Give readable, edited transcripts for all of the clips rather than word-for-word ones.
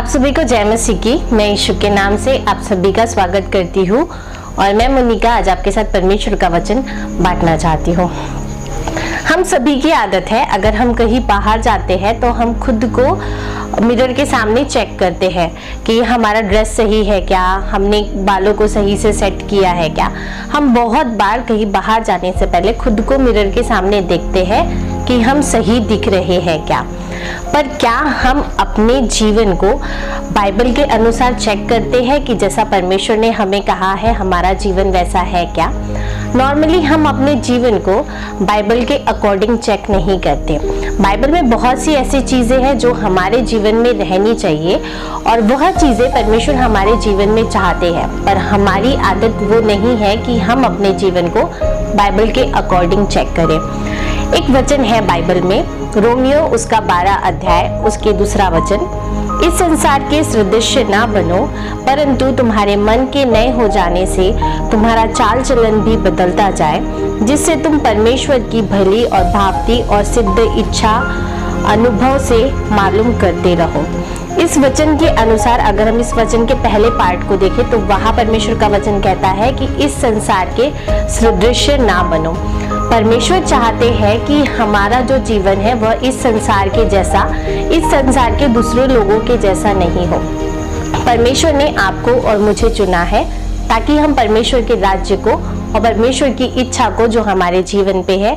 आप सभी को जय मसीह की। मैं यीशु के नाम से आप सभी का स्वागत करती हूँ और मैं मोनिका आज आपके साथ परमेश्वर का वचन बांटना चाहती हूँ। हम सभी की आदत है, अगर हम कहीं बाहर जाते हैं तो हम खुद को मिरर के सामने चेक करते हैं कि हमारा ड्रेस सही है क्या, हमने बालों को सही से सेट किया है क्या। हम बहुत बार कहीं बाहर जाने से पहले खुद को मिरर के सामने देखते हैं कि हम सही दिख रहे हैं क्या। पर क्या हम अपने जीवन को बाइबल के अनुसार चेक करते हैं कि जैसा परमेश्वर ने हमें कहा है हमारा जीवन वैसा है क्या? नॉर्मली हम अपने जीवन को बाइबल के अकॉर्डिंग चेक नहीं करते। बाइबल में बहुत सी ऐसी चीजें हैं जो हमारे जीवन में रहनी चाहिए और वह चीजें परमेश्वर हमारे जीवन में चाहते हैं, पर हमारी आदत वो नहीं है कि हम अपने जीवन को बाइबल के अकॉर्डिंग चेक करें। एक वचन है बाइबल में, रोमियो उसका 12 अध्याय उसके 2 वचन, इस संसार के सदृश ना बनो परंतु तुम्हारे मन के नए हो जाने से तुम्हारा चाल चलन भी बदलता जाए, जिससे तुम परमेश्वर की भली और भावती और सिद्ध इच्छा अनुभव से मालूम करते रहो। इस वचन के अनुसार अगर हम इस वचन के पहले पार्ट को देखें तो वहां परमेश्वर का वचन कहता है कि इस संसार के सदृश ना बनो। परमेश्वर चाहते हैं कि हमारा जो जीवन है वह इस संसार के जैसा, इस संसार के दूसरे लोगों के जैसा नहीं हो। परमेश्वर ने आपको और मुझे चुना है ताकि हम परमेश्वर के राज्य को और परमेश्वर की इच्छा को जो हमारे जीवन पे है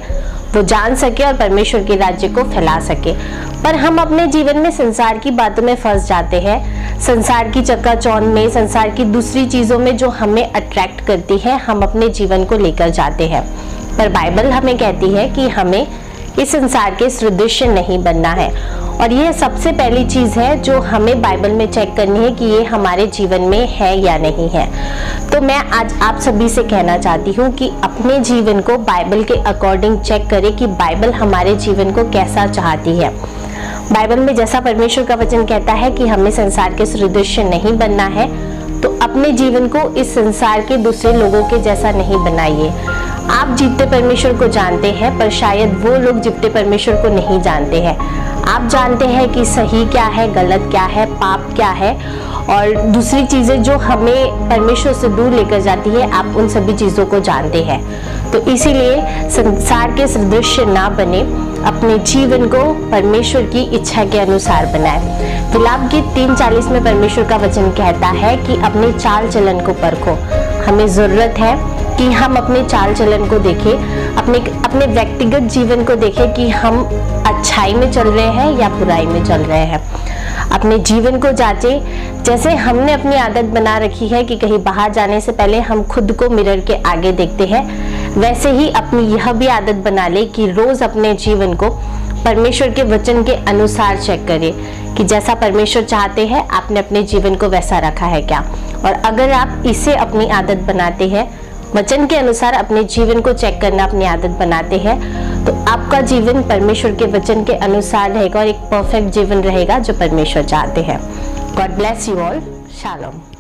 वो जान सके और परमेश्वर के राज्य को फैला सके। पर हम अपने जीवन में संसार की बातों में फंस जाते हैं, संसार की चकाचौंध में, संसार की दूसरी चीजों में जो हमें अट्रैक्ट करती है हम अपने जीवन को लेकर जाते हैं। पर बाइबल हमें कहती है कि हमें इस संसार के सदृश नहीं बनना है और यह सबसे पहली चीज है जो हमें बाइबल में चेक करनी है कि ये हमारे जीवन में है या नहीं है। तो मैं आज आप सभी से कहना चाहती हूँ कि अपने जीवन को बाइबल के अकॉर्डिंग चेक करें कि बाइबल हमारे जीवन को कैसा चाहती है। बाइबल में जैसा परमेश्वर का वचन कहता है कि हमें संसार के सदृश नहीं बनना है, तो अपने जीवन को इस संसार के दूसरे लोगों के जैसा नहीं बनाइए। आप जीवते परमेश्वर को जानते हैं पर शायद वो लोग जीवते परमेश्वर को नहीं जानते हैं। आप जानते हैं कि सही क्या है, गलत क्या है, पाप क्या है और दूसरी चीजें जो हमें परमेश्वर से दूर लेकर जाती है, आप उन सभी चीजों को जानते हैं। तो इसीलिए संसार के सदृश ना बने, अपने जीवन को परमेश्वर की इच्छा के अनुसार बनाए। विलाप गीत 3:40 में परमेश्वर का वचन कहता है कि अपने चाल चलन को परखो। हमें जरूरत है कि हम अपने चाल चलन को देखें, अपने व्यक्तिगत जीवन को देखें कि हम अच्छाई में चल रहे हैं या बुराई में चल रहे हैं। अपने जीवन को जांचें। जैसे हमने अपनी आदत बना रखी है कि कहीं बाहर जाने से पहले हम खुद को मिरर के आगे देखते हैं, वैसे ही अपनी यह भी आदत बना ले कि रोज अपने जीवन को परमेश्वर के वचन के अनुसार चेक करें कि जैसा परमेश्वर चाहते हैं आपने अपने जीवन को वैसा रखा है क्या। और अगर आप इसे अपनी आदत बनाते हैं, वचन के अनुसार अपने जीवन को चेक करना अपनी आदत बनाते हैं, तो आपका जीवन परमेश्वर के वचन के अनुसार रहेगा और एक परफेक्ट जीवन रहेगा जो परमेश्वर चाहते हैं। God bless you all. Shalom.